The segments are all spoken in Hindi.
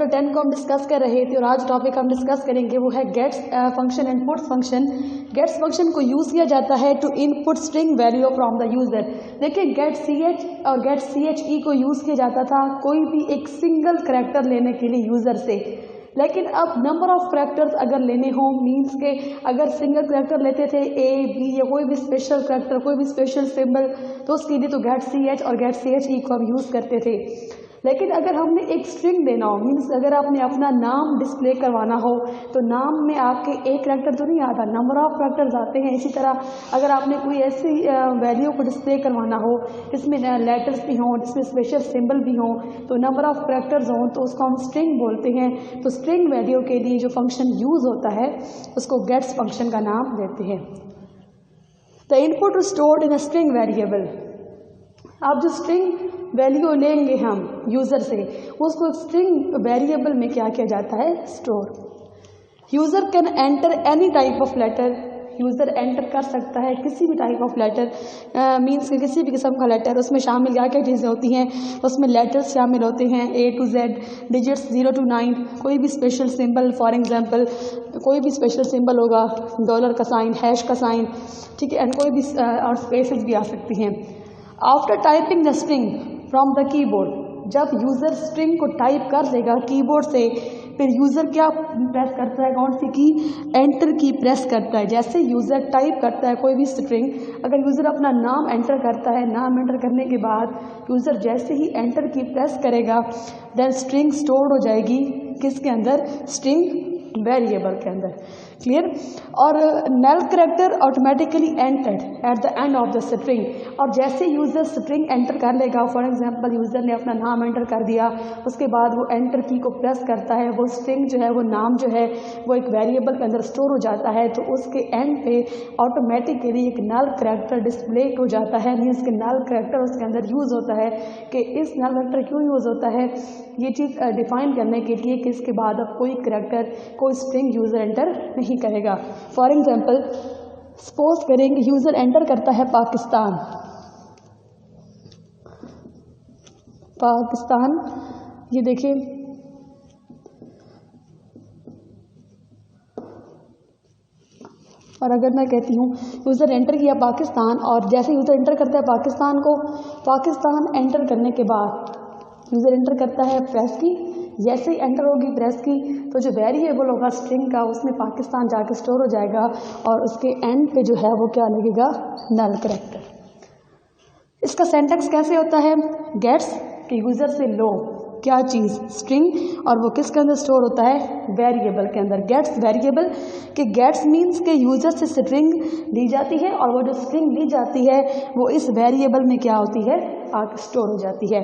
तो 10 को हम डिस्कस कर रहे थे और आज टॉपिक हम डिस्कस करेंगे वो है gets function and puts function. Gets function को यूज़ किया जाता है to input string value from the user. देखिए गेट ch और गेट che को यूज़ किया जाता था कोई भी एक सिंगल करैक्टर लेने के लिए यूज़र से, लेकिन अब नंबर ऑफ करैक्टर्स अगर लेने हों मीन्स के अगर सिंगल करैक्टर लेते थे a b या कोई भी स्पेशल करैक्टर कोई भी स्पेशल सिंबल तो उसके लिए तो गेट ch और गेट che को हम यूज़ करते थे। लेकिन अगर हमने एक स्ट्रिंग देना हो मीन्स अगर आपने अपना नाम डिस्प्ले करवाना हो तो नाम में आपके एक करैक्टर तो नहीं आता, नंबर ऑफ करैक्टर्स आते हैं। इसी तरह अगर आपने कोई ऐसी वैल्यू को डिस्प्ले करवाना हो जिसमें लेटर्स भी हों, जिसमें स्पेशल सिंबल भी हों, तो नंबर ऑफ करैक्टर्स हों तो उसको हम स्ट्रिंग बोलते हैं। तो स्ट्रिंग वैल्यू के लिए जो फंक्शन यूज़ होता है उसको गेट्स फंक्शन का नाम देते हैं। The input stored in a string variable. आप जो स्ट्रिंग वैल्यू लेंगे हम यूज़र से उसको स्ट्रिंग वेरिएबल में क्या किया जाता है, store. User can enter any type of letter. User enter कर सकता है किसी भी टाइप ऑफ लेटर मीन्स किसी भी किस्म का लेटर। उसमें शामिल क्या क्या चीज़ें होती हैं, उसमें लेटर्स शामिल होते हैं A to Z, digits 0 to 9, कोई भी स्पेशल सिंबल, फॉर एग्जांपल कोई भी स्पेशल सिंबल होगा, डॉलर का साइन, हैश का साइन, ठीक है, एंड कोई भी और स्पेसेस भी आ सकती हैं। After typing the string from the keyboard, जब यूज़र स्ट्रिंग को टाइप कर लेगा कीबोर्ड से फिर यूज़र क्या प्रेस करता है, कौन सी की, एंटर की प्रेस करता है। जैसे यूज़र टाइप करता है कोई भी स्ट्रिंग, अगर यूज़र अपना नाम एंटर करता है, नाम एंटर करने के बाद यूज़र जैसे ही एंटर की प्रेस करेगा देन स्ट्रिंग स्टोर हो जाएगी किसके अंदर, स्ट्रिंग वेरिएबल के अंदर। क्लियर। और null character automatically entered at the end of the string, और जैसे यूज़र स्ट्रिंग एंटर कर लेगा, फॉर एग्जांपल यूज़र ने अपना नाम एंटर कर दिया, उसके बाद वो एंटर की को प्रेस करता है, वो स्ट्रिंग जो है वो नाम जो है वो एक वेरिएबल के अंदर स्टोर हो जाता है, तो उसके एंड पे ऑटोमेटिकली एक नल करैक्टर डिस्प्ले हो जाता है। मीन्स के नल करैक्टर उसके अंदर यूज़ होता है। कि इस नल करैक्टर क्यों यूज़ होता है, ये चीज़ डिफाइन करने के लिए कि इसके बाद अब कोई करैक्टर कोई स्ट्रिंग यूज़र एंटर नहीं करेगा। फॉर एग्जाम्पल सपोज करेंगे यूज़र एंटर करता है पाकिस्तान, पाकिस्तान, ये देखिए और अगर मैं कहती हूँ यूज़र एंटर किया पाकिस्तान, और जैसे यूज़र एंटर करता है पाकिस्तान को, पाकिस्तान एंटर करने के बाद यूज़र एंटर करता है प्रेस की, जैसे ही एंटर होगी प्रेस की तो जो वेरिएबल होगा स्ट्रिंग का उसमें पाकिस्तान जाके स्टोर हो जाएगा और उसके एंड पे जो है वो क्या लगेगा, नल करैक्टर। इसका सेंटेक्स कैसे होता है, गेट्स के यूज़र से लो क्या चीज़, स्ट्रिंग, और वो किसके अंदर स्टोर होता है, वेरिएबल के अंदर। गेट्स वेरिएबल के गेट्स मीन्स के यूज़र से स्ट्रिंग ली जाती है और वो जो स्ट्रिंग ली जाती है वो इस वेरिएबल में क्या होती है, आके स्टोर हो जाती है।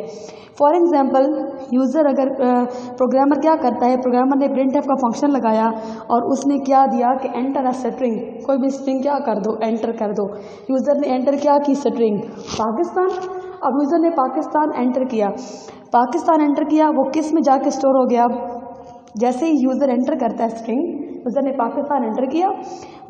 फॉर एग्जांपल यूज़र अगर प्रोग्रामर क्या करता है, प्रोग्रामर ने प्रिंटफ का फंक्शन लगाया और उसने क्या दिया कि एंटर अ स्ट्रिंग, कोई भी स्ट्रिंग क्या कर दो, एंटर कर दो। यूज़र ने एंटर क्या की, स्ट्रिंग पाकिस्तान। अब यूज़र ने पाकिस्तान एंटर किया, पाकिस्तान एंटर किया, वो किस में जाके स्टोर हो गया, जैसे ही यूज़र एंटर करता है स्ट्रिंग, यूज़र ने पाकिस्तान एंटर किया,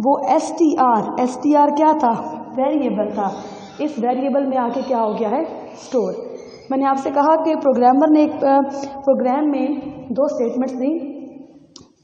वो str क्या था, वेरिएबल था, इस वेरिएबल में आके क्या हो गया है, स्टोर। मैंने आपसे कहा कि प्रोग्रामर ने एक प्रोग्राम में दो स्टेटमेंट्स दी।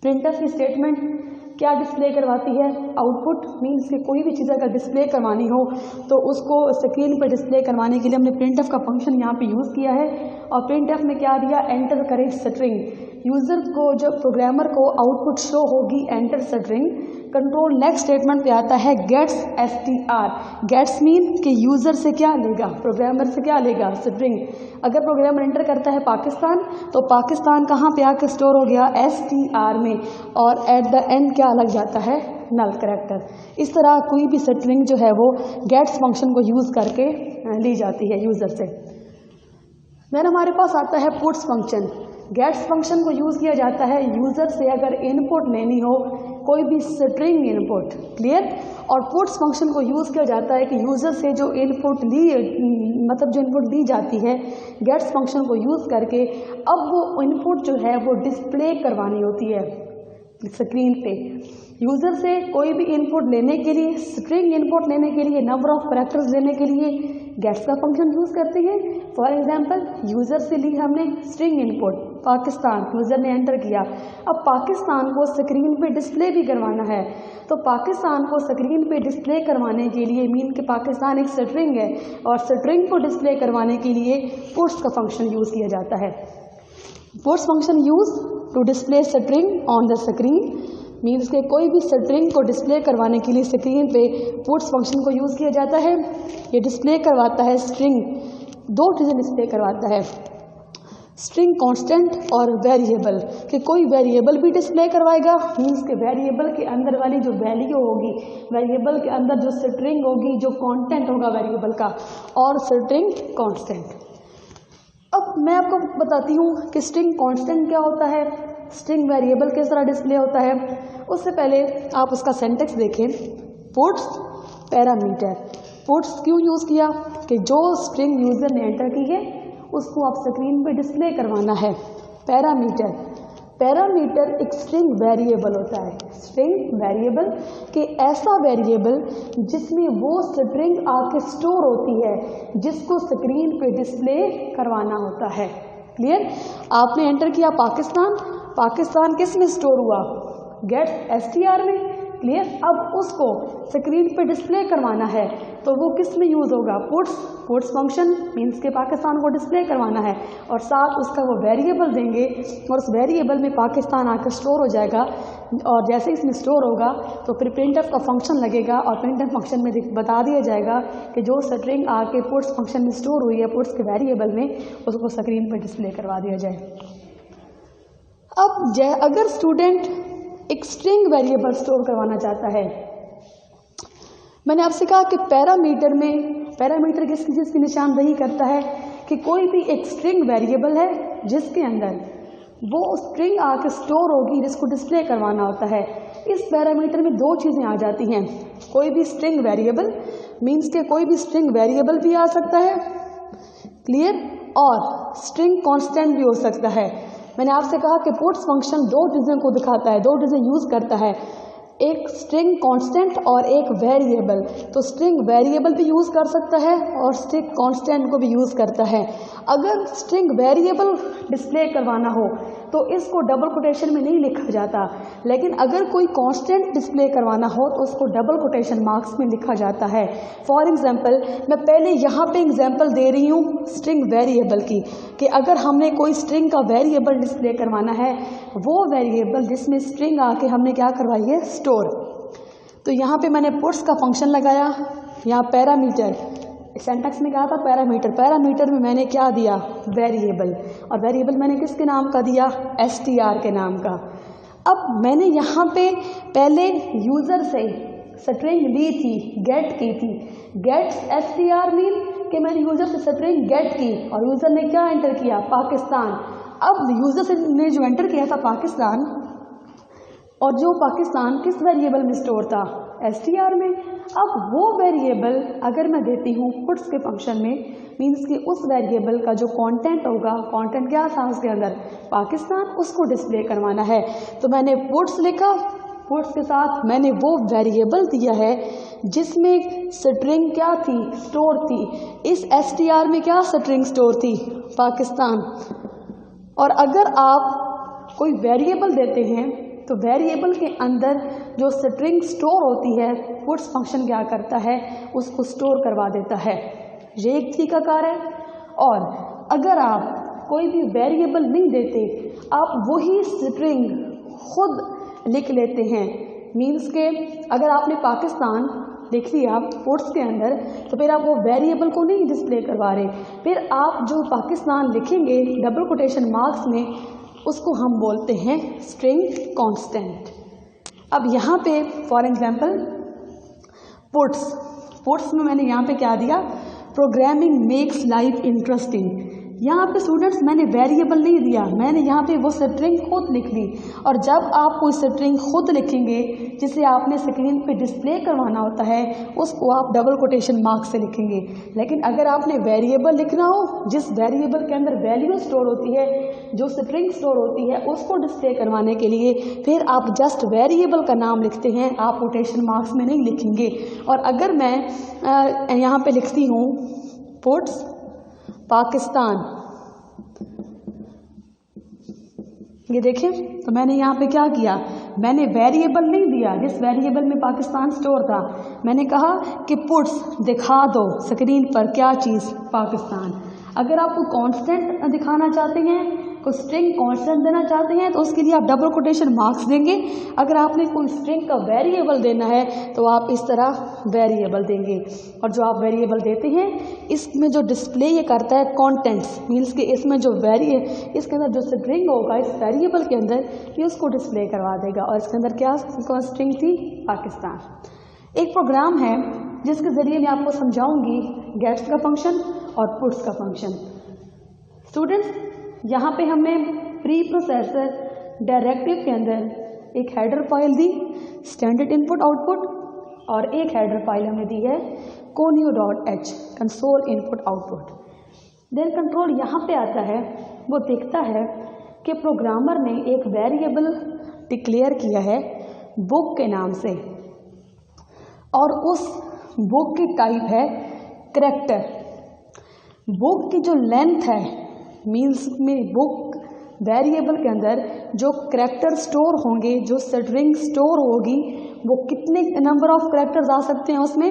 प्रिंटफ की स्टेटमेंट क्या डिस्प्ले करवाती है, आउटपुट। मीन्स कि कोई भी चीज़ अगर डिस्प्ले करवानी हो तो उसको स्क्रीन पर डिस्प्ले करवाने के लिए हमने प्रिंटफ का फंक्शन यहाँ पे यूज़ किया है। और प्रिंटफ में क्या दिया, एंटर करे स्ट्रिंग। यूज़र को जब प्रोग्रामर को आउटपुट शो होगी enter string, control next statement पे आता है गेट्स str। गेट्स मीन कि यूज़र से क्या लेगा, प्रोग्रामर से क्या लेगा, स्ट्रिंग। अगर प्रोग्रामर एंटर करता है पाकिस्तान तो पाकिस्तान कहाँ पे आके स्टोर हो गया, str में, और एट द एंड क्या लग जाता है, नल करैक्टर। इस तरह कोई भी स्ट्रिंग जो है वो गेट्स फंक्शन को यूज़ करके ली जाती है यूज़र से। फिर हमारे पास आता है पुट्स फंक्शन। गेट्स फंक्शन को यूज़ किया जाता है यूज़र से अगर इनपुट लेनी हो, कोई भी स्ट्रिंग इनपुट। क्लियर। और पुट्स फंक्शन को यूज़ किया जाता है कि यूज़र से जो इनपुट जो इनपुट दी जाती है गेट्स फंक्शन को यूज़ करके, अब वो इनपुट जो है वो डिस्प्ले करवानी होती है स्क्रीन पे। यूज़र से कोई भी इनपुट लेने के लिए, स्ट्रिंग इनपुट लेने के लिए, नंबर ऑफ कैरेक्टर्स लेने के लिए गेट्स का फंक्शन यूज़ करते हैं। फॉर एग्जांपल यूज़र से ली हमने स्ट्रिंग इनपुट, पाकिस्तान यूज़र ने एंटर किया। अब पाकिस्तान को स्क्रीन पे डिस्प्ले भी करवाना है, तो पाकिस्तान को स्क्रीन पे डिस्प्ले करवाने के लिए मीन कि पाकिस्तान एक स्ट्रिंग है और स्ट्रिंग को डिस्प्ले करवाने के लिए पुट्स का फंक्शन यूज़ किया जाता है। Puts function use to display string on the screen means के कोई भी स्ट्रिंग को डिस्प्ले करवाने के लिए स्क्रीन पे पुट्स फंक्शन को यूज़ किया जाता है। ये डिस्प्ले करवाता है स्ट्रिंग, दो चीज़ें डिस्प्ले करवाता है, स्ट्रिंग कांस्टेंट और वेरिएबल, कि कोई वेरिएबल भी डिस्प्ले करवाएगा मीन्स के वेरिएबल के अंदर वाली जो वैल्यू होगी, वेरिएबल के अंदर जो स्ट्रिंग होगी, जो कंटेंट होगा वेरिएबल का, और स्ट्रिंग कांस्टेंट। अब मैं आपको बताती हूँ कि स्ट्रिंग कांस्टेंट क्या होता है, स्ट्रिंग वेरिएबल किस तरह डिस्प्ले होता है। उससे पहले आप उसका सेंटेक्स देखें, पुट्स पैरामीटर। पुट्स क्यों यूज़ किया कि जो स्ट्रिंग यूज़र ने एंटर की है उसको आप स्क्रीन पे डिस्प्ले करवाना है। पैरामीटर, पैरामीटर एक स्ट्रिंग वेरिएबल होता है, स्ट्रिंग वेरिएबल कि ऐसा वेरिएबल जिसमें वो स्ट्रिंग आके स्टोर होती है जिसको स्क्रीन पे डिस्प्ले करवाना होता है। क्लियर? आपने एंटर किया पाकिस्तान, पाकिस्तान किस में स्टोर हुआ, गेट्स str में। क्लियर? अब उसको स्क्रीन पे डिस्प्ले करवाना है तो वो किस में यूज़ होगा, पुट्स फंक्शन मीन्स के पाकिस्तान को डिस्प्ले करवाना है और साथ उसका वो वेरिएबल देंगे और उस वेरिएबल में पाकिस्तान आकर स्टोर हो जाएगा और जैसे इसमें स्टोर होगा तो फिर प्रिंटफ का फंक्शन लगेगा और प्रिंटफ फंक्शन में बता दिया जाएगा कि जो स्ट्रिंग आके पुट्स फंक्शन में स्टोर हुई है पुट्स के वेरिएबल में उसको स्क्रीन पर डिस्प्ले करवा दिया जाए। अब अगर स्टूडेंट एक स्ट्रिंग वेरिएबल स्टोर करवाना चाहता है, मैंने आपसे कहा कि पैरामीटर में, पैरामीटर किस चीज़ की निशानदेही करता है कि कोई भी एक स्ट्रिंग वेरिएबल है जिसके अंदर वो स्ट्रिंग आके स्टोर होगी जिसको डिस्प्ले करवाना होता है। इस पैरामीटर में दो चीज़ें आ जाती हैं, कोई भी स्ट्रिंग वेरिएबल मीन्स के कोई भी स्ट्रिंग वेरिएबल भी आ सकता है, क्लियर, और स्ट्रिंग कांस्टेंट भी हो सकता है। मैंने आपसे कहा कि पुट्स फंक्शन दो चीज़ों को दिखाता है, दो चीज़ें यूज़ करता है, एक स्ट्रिंग कांस्टेंट और एक वेरिएबल। तो स्ट्रिंग वेरिएबल भी यूज़ कर सकता है और स्ट्रिंग कांस्टेंट को भी यूज़ करता है। अगर स्ट्रिंग वेरिएबल डिस्प्ले करवाना हो तो इसको डबल कोटेशन में नहीं लिखा जाता, लेकिन अगर कोई कांस्टेंट डिस्प्ले करवाना हो तो उसको डबल कोटेशन मार्क्स में लिखा जाता है। फॉर एग्जांपल मैं पहले यहाँ पे एग्जांपल दे रही हूँ स्ट्रिंग वेरिएबल की कि अगर हमने कोई स्ट्रिंग का वेरिएबल डिस्प्ले करवाना है, वो वेरिएबल जिसमें स्ट्रिंग आके हमने क्या करवाई है, स्टोर। तो यहाँ पे मैंने पुट्स का फंक्शन लगाया, यहाँ पैरामीटर, सेंटेक्स में कहा था पैरामीटर, पैरामीटर में मैंने क्या दिया, वेरिएबल, और वेरिएबल मैंने किसके नाम का दिया, str के नाम का। अब मैंने यहाँ पे पहले यूज़र से स्ट्रिंग ली थी, गेट की थी, गेट्स str मीन कि मैंने यूज़र से स्ट्रिंग गेट की और यूज़र ने क्या एंटर किया, पाकिस्तान। अब यूज़र से ने जो एंटर किया था पाकिस्तान, और जो पाकिस्तान किस वेरिएबल में स्टोर था, str में। अब वो वेरिएबल अगर मैं देती हूँ पुट्स के फंक्शन में मीन्स कि उस वेरिएबल का जो कंटेंट होगा, कंटेंट क्या था उसके अंदर, पाकिस्तान, उसको डिस्प्ले करवाना है। तो मैंने पुट्स लिखा, पुट्स के साथ मैंने वो वेरिएबल दिया है जिसमें स्ट्रिंग क्या थी, स्टोर थी। इस str में क्या स्ट्रिंग स्टोर थी, पाकिस्तान। और अगर आप कोई वेरिएबल देते हैं तो वेरिएबल के अंदर जो स्ट्रिंग स्टोर होती है पुट्स फंक्शन क्या करता है, उसको स्टोर करवा देता है। ये एक तरीका कार है। और अगर आप कोई भी वेरिएबल नहीं देते, आप वही स्ट्रिंग खुद लिख लेते हैं, मीन्स के अगर आपने पाकिस्तान लिख लिया पुट्स के अंदर तो फिर आप वो वेरिएबल को नहीं डिस्प्ले करवा रहे, फिर आप जो पाकिस्तान लिखेंगे डबल कोटेशन मार्क्स में, उसको हम बोलते हैं स्ट्रिंग कांस्टेंट। अब यहाँ पे फॉर एग्जांपल पुट्स में मैंने यहाँ पे क्या दिया, प्रोग्रामिंग मेक्स लाइफ इंटरेस्टिंग। यहाँ पे स्टूडेंट्स मैंने वेरिएबल नहीं दिया, मैंने यहाँ पे वो स्ट्रिंग खुद लिख ली। और जब आप कोई स्ट्रिंग खुद लिखेंगे जिसे आपने स्क्रीन पे डिस्प्ले करवाना होता है, उसको आप डबल कोटेशन मार्क से लिखेंगे। लेकिन अगर आपने वेरिएबल लिखना हो जिस वेरिएबल के अंदर वैल्यू स्टोर होती है, जो स्ट्रिंग स्टोर होती है, उसको डिस्प्ले करवाने के लिए फिर आप जस्ट वेरिएबल का नाम लिखते हैं, आप कोटेशन मार्क्स में नहीं लिखेंगे। और अगर मैं यहाँ पे लिखती हूँ पुट्स पाकिस्तान, ये देखें, तो मैंने यहाँ पे क्या किया, मैंने वेरिएबल नहीं दिया जिस वेरिएबल में पाकिस्तान स्टोर था, मैंने कहा कि पुट्स दिखा दो स्क्रीन पर क्या चीज़, पाकिस्तान। अगर आपको कांस्टेंट दिखाना चाहते हैं, कोई स्ट्रिंग कांस्टेंट देना चाहते हैं, तो उसके लिए आप डबल कोटेशन मार्क्स देंगे। अगर आपने कोई स्ट्रिंग का वेरिएबल देना है तो आप इस तरह वेरिएबल देंगे, और जो आप वेरिएबल देते हैं इसमें जो डिस्प्ले ये करता है कंटेंट्स, मीन्स कि इसमें जो इसके अंदर जो स्ट्रिंग होगा इस वेरिएबल के अंदर, ये उसको डिस्प्ले करवा देगा। और इसके अंदर क्या स्ट्रिंग थी, पाकिस्तान। एक प्रोग्राम है जिसके ज़रिए मैं आपको समझाऊंगी गेट्स का फंक्शन और पुट्स का फंक्शन। स्टूडेंट्स, यहाँ पे हमने प्री प्रोसेसर डायरेक्टिव के अंदर एक हेडर फाइल दी स्टैंडर्ड इनपुट आउटपुट, और एक हेडर फाइल हमने दी है conio.h console input output. Then control यहाँ पे आता है, वो देखता है कि प्रोग्रामर ने एक वेरिएबल डिक्लेयर किया है बुक के नाम से, और उस बुक की टाइप है करैक्टर। बुक की जो लेंथ है, मीन्स में बुक वेरिएबल के अंदर जो करैक्टर स्टोर होंगे, जो स्ट्रिंग स्टोर होगी, वो कितने नंबर ऑफ करैक्टर्स आ सकते हैं उसमें,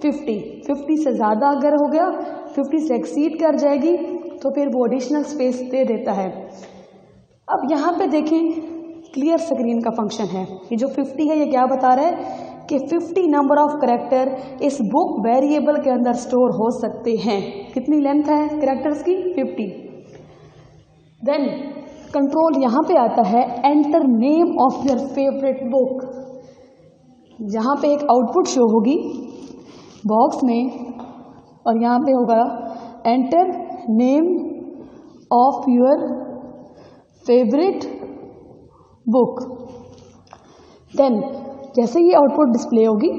50 से ज़्यादा अगर हो गया, 50 से एक्सीड कर जाएगी तो फिर वो एडिशनल स्पेस दे देता है। अब यहाँ पे देखें, क्लियर स्क्रीन का फंक्शन है। ये जो 50 है ये क्या बता रहा है कि 50 नंबर ऑफ करैक्टर इस बुक वेरिएबल के अंदर स्टोर हो सकते हैं। कितनी लेंथ है करैक्टर्स की, 50। देन कंट्रोल यहाँ पे आता है enter name of your favourite book. यहाँ पे एक आउटपुट शो होगी बॉक्स में, और यहाँ पे होगा enter name of your favourite book. Then जैसे ये आउटपुट डिस्प्ले होगी,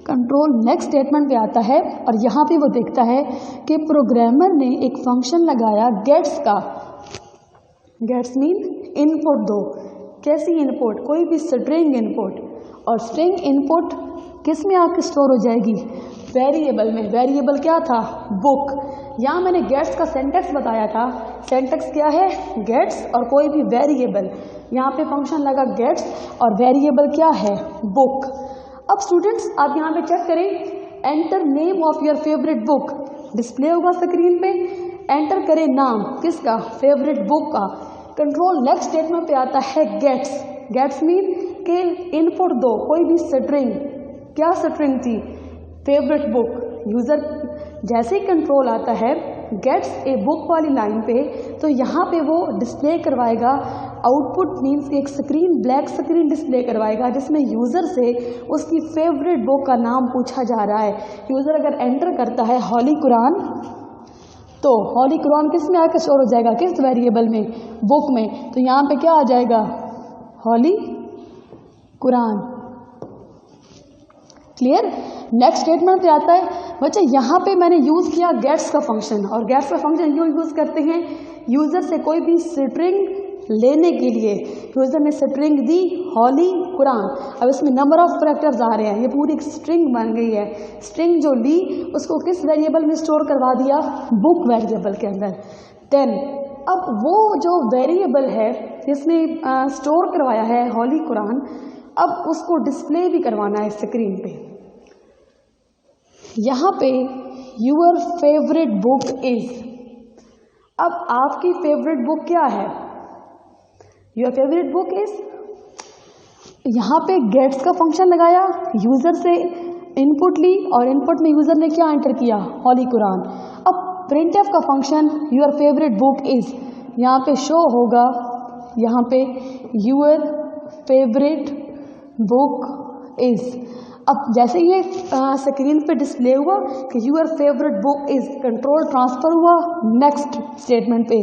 कंट्रोल नेक्स्ट स्टेटमेंट पे आता है, और यहाँ पे वो देखता है कि प्रोग्रामर ने एक फंक्शन लगाया गेट्स का। गेट्स मीन इनपुट दो। कैसी इनपुट, कोई भी स्ट्रिंग इनपुट, और स्ट्रिंग इनपुट किस में आके स्टोर हो जाएगी, वेरिएबल में। वेरिएबल क्या था, बुक। यहाँ मैंने गेट्स का सेंटेक्स बताया था। सेंटेक्स क्या है, गेट्स और कोई भी वेरिएबल। यहाँ पे फंक्शन लगा गेट्स और वेरिएबल क्या है, बुक। अब स्टूडेंट्स आप यहाँ पे चेक करें, enter name of your favourite book display होगा स्क्रीन पे। एंटर करें नाम किसका, फेवरेट बुक का। कंट्रोल नेक्स्ट स्टेटमेंट पे आता है गेट्स। गेट्स मीन के इनपुट दो कोई भी स्ट्रिंग। क्या स्ट्रिंग थी, फेवरेट बुक। यूज़र जैसे ही कंट्रोल आता है गेट्स ए बुक वाली लाइन पे, तो यहाँ पे वो डिस्प्ले करवाएगा आउटपुट, मीन्स एक स्क्रीन, ब्लैक स्क्रीन डिस्प्ले करवाएगा जिसमें यूज़र से उसकी फेवरेट बुक का नाम पूछा जा रहा है। यूज़र अगर एंटर करता है हॉली कुरान, तो हॉली कुरान किस में आकर स्टोर हो जाएगा, किस वेरिएबल में, बुक में। तो यहाँ पे क्या आ जाएगा, हॉली कुरान। क्लियर। नेक्स्ट स्टेटमेंट पे आता है बच्चा, यहाँ पे मैंने यूज़ किया गेट्स का फंक्शन, और गेट्स का फंक्शन क्यों यूज़ करते हैं, यूज़र से कोई भी स्ट्रिंग लेने के लिए। यूज़र ने स्ट्रिंग दी हॉली कुरान, अब इसमें नंबर ऑफ कैरेक्टर्स आ रहे हैं, ये पूरी एक स्ट्रिंग बन गई है। स्ट्रिंग जो ली उसको किस वेरिएबल में स्टोर करवा दिया, बुक वेरिएबल के अंदर। देन अब वो जो वेरिएबल है जिसने स्टोर करवाया है हॉली कुरान, अब उसको डिस्प्ले भी करवाना है स्क्रीन पे। यहाँ पे यूर फेवरेट बुक इज, अब आपकी फेवरेट बुक क्या है, योर फेवरेट बुक इज। यहाँ पे गेट्स का फंक्शन लगाया, यूज़र से इनपुट ली और इनपुट में यूज़र ने क्या एंटर किया, हॉली कुरान। अब प्रिंटफ का function your favourite book is, यहाँ पे शो होगा, यहाँ पे यूर फेवरेट बुक इज। अब जैसे ये स्क्रीन पे डिस्प्ले हुआ कि your favourite book is, control transfer हुआ नेक्स्ट स्टेटमेंट पे।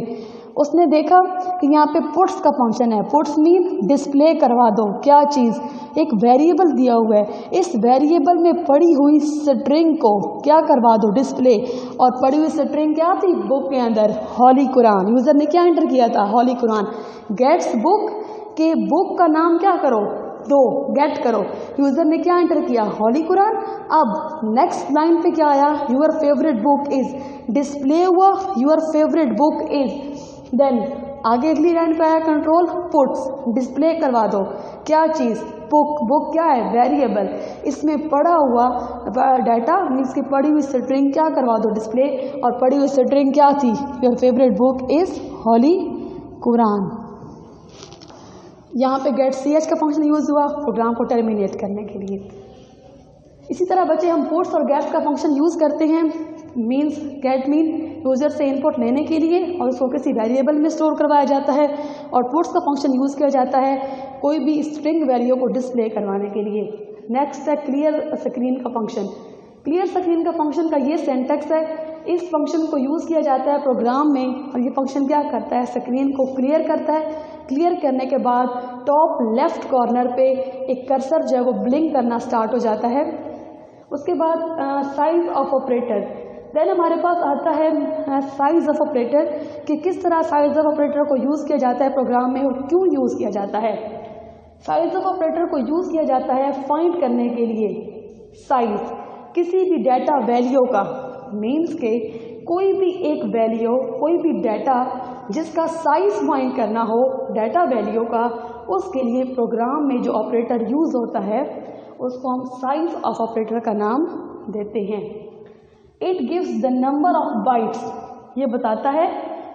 उसने देखा कि यहाँ पे पुट्स का फंक्शन है। पुट्स मीन डिस्प्ले करवा दो क्या चीज़, एक वेरिएबल दिया हुआ है, इस वेरिएबल में पड़ी हुई स्ट्रिंग को क्या करवा दो, डिस्प्ले। और पड़ी हुई स्ट्रिंग क्या थी, बुक के अंदर हॉली कुरान। यूज़र ने क्या एंटर किया था, हॉली कुरान। गेट्स बुक के बुक का नाम क्या करो, दो, गेट करो। यूज़र ने क्या एंटर किया, हॉली कुरान। अब नेक्स्ट लाइन पे क्या आया, your favourite book is, display हुआ your favourite book is. Then आगे अगली लाइन पे आया कंट्रोल पुट्स, डिस्प्ले करवा दो। क्या चीज़? बुक। बुक क्या है? वेरिएबल। इसमें पड़ा हुआ डाटा मीन्स की पड़ी हुई स्ट्रिंग क्या करवा दो? डिस्प्ले। और पड़ी हुई स्ट्रिंग क्या थी? Your favourite book is Holi Quran. यहाँ पे गेट ch का फंक्शन यूज हुआ प्रोग्राम को टर्मिनेट करने के लिए। इसी तरह बच्चे हम पुट्स और गेट्स का फंक्शन यूज करते हैं। मीन्स गेट मीन यूजर से इनपुट लेने के लिए और उसको किसी वेरिएबल में स्टोर करवाया जाता है, और पुट्स का फंक्शन यूज किया जाता है कोई भी स्ट्रिंग वैल्यू को डिस्प्ले करवाने के लिए। नेक्स्ट है क्लियर स्क्रीन का फंक्शन। क्लियर स्क्रीन का फंक्शन का ये सेंटेक्स है। इस फंक्शन को यूज किया जाता है प्रोग्राम में, और ये फंक्शन क्या करता है? स्क्रीन को क्लियर करता है। क्लियर करने के बाद टॉप लेफ्ट कॉर्नर पे एक कर्सर जो है वो ब्लिंक करना स्टार्ट हो जाता है। उसके बाद साइज ऑफ ऑपरेटर। देन हमारे पास आता है साइज ऑफ ऑपरेटर कि किस तरह साइज ऑफ ऑपरेटर को यूज़ किया जाता है प्रोग्राम में और क्यों यूज़ किया जाता है। साइज ऑफ ऑपरेटर को यूज़ किया जाता है फाइंड करने के लिए साइज किसी भी डाटा वैल्यू का। मीन्स के कोई भी एक वैल्यू, कोई भी डाटा जिसका साइज फाइंड करना हो डाटा वैल्यू का, उसके लिए प्रोग्राम में जो ऑपरेटर यूज़ होता है उसको हम साइज ऑफ ऑपरेटर का नाम देते हैं। It gives the number of bytes. ये बताता है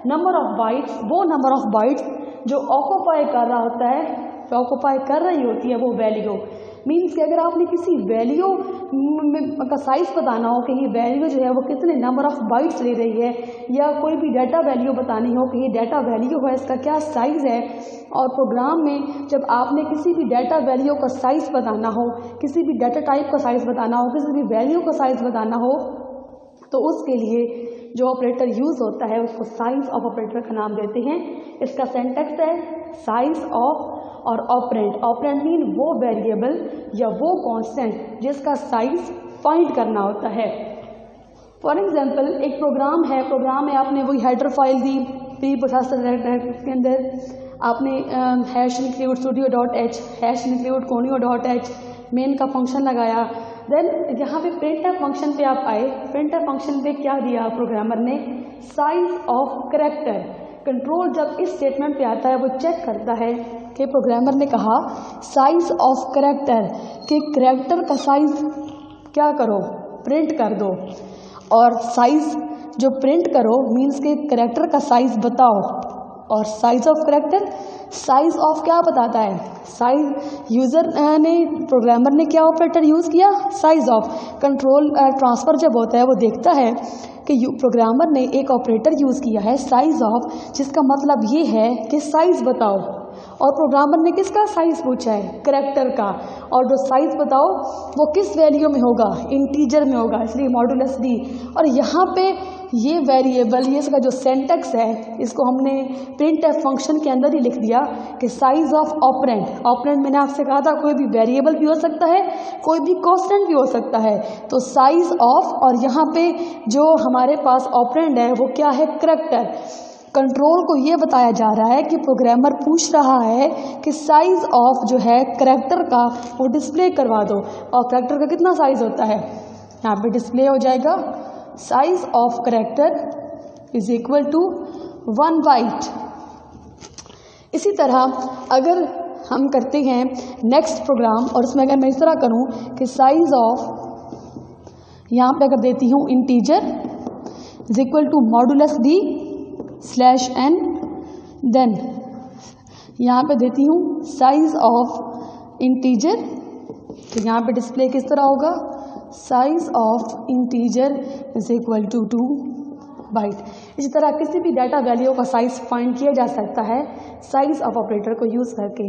नंबर ऑफ बाइट्स, वो नंबर ऑफ बाइट्स जो ऑक्यूपाई कर रहा होता है, जो ऑक्यूपाई कर रही होती है वो वैल्यू। मीन्स कि अगर आपने किसी वैल्यू का साइज बताना हो कि ये वैल्यू जो है वो कितने नंबर ऑफ बाइट्स ले रही है, या कोई भी डाटा वैल्यू बतानी हो कि ये डाटा वैल्यू है इसका क्या साइज़ है, और प्रोग्राम में जब आपने किसी भी डाटा वैल्यू का साइज़ बताना हो, किसी भी डाटा टाइप का साइज़ बताना हो, किसी भी वैल्यू का साइज़ बताना हो, तो उसके लिए जो ऑपरेटर यूज़ होता है उसको साइज ऑफ ऑपरेटर का नाम देते हैं। इसका सेंटेक्स है साइज ऑफ और ऑपरेंड। ऑपरेंड मीन वो वेरिएबल या वो कांस्टेंट जिसका साइज फाइंड करना होता है। फॉर एग्जांपल एक प्रोग्राम है, प्रोग्राम में आपने वही हेडर फाइल दी, प्री प्रोसेसर के अंदर आपने hash include studio.h, hash include conio.h main का फंक्शन लगाया। देन यहाँ पे प्रिंटफ फंक्शन पे आप आए। प्रिंटफ फंक्शन पे क्या दिया प्रोग्रामर ने? Size of character. कंट्रोल जब इस स्टेटमेंट पे आता है वो चेक करता है कि प्रोग्रामर ने कहा साइज ऑफ कैरेक्टर, कि कैरेक्टर का साइज क्या करो? प्रिंट कर दो। और साइज जो प्रिंट करो मीन्स के कैरेक्टर का साइज बताओ। और size of character, size of क्या बताता है? साइज यूज़र ने, प्रोग्रामर ने क्या ऑपरेटर यूज़ किया? Size of. कंट्रोल ट्रांसफ़र जब होता है वो देखता है कि प्रोग्रामर ने एक ऑपरेटर यूज़ किया है साइज ऑफ, जिसका मतलब ये है कि साइज़ बताओ। और प्रोग्रामर ने किसका साइज़ पूछा है? कैरेक्टर का। और जो साइज़ बताओ वो किस वैल्यू में होगा? इंटीजर में होगा, इसलिए मॉडुलस डी। और यहाँ पे ये वेरिएबल, ये इसका जो सेंटेक्स है इसको हमने प्रिंटफ फंक्शन के अंदर ही लिख दिया कि साइज ऑफ ऑपरेंड। ऑपरेंड मैंने आपसे कहा था कोई भी वेरिएबल भी हो सकता है, कोई भी कांस्टेंट भी हो सकता है। तो साइज ऑफ, और यहाँ पे जो हमारे पास ऑपरेंड है वो क्या है? कैरेक्टर। कंट्रोल को ये बताया जा रहा है कि प्रोग्रामर पूछ रहा है कि साइज ऑफ जो है कैरेक्टर का वो डिस्प्ले करवा दो। और कैरेक्टर का कितना साइज होता है? यहाँ पे डिस्प्ले हो जाएगा size of character is equal to 1 byte. इसी तरह अगर हम करते हैं नेक्स्ट प्रोग्राम, और उसमें अगर मैं इस तरह करूं कि साइज ऑफ, यहाँ पे अगर देती हूँ integer is equal to modulus D slash N, then यहाँ पे देती हूँ साइज ऑफ इंटीजर, तो यहाँ पे डिस्प्ले किस तरह होगा? Size of integer is equal to 2 byte. इसी तरह किसी भी डाटा वैल्यू का साइज फाइंड किया जा सकता है साइज ऑफ ऑपरेटर को यूज़ करके।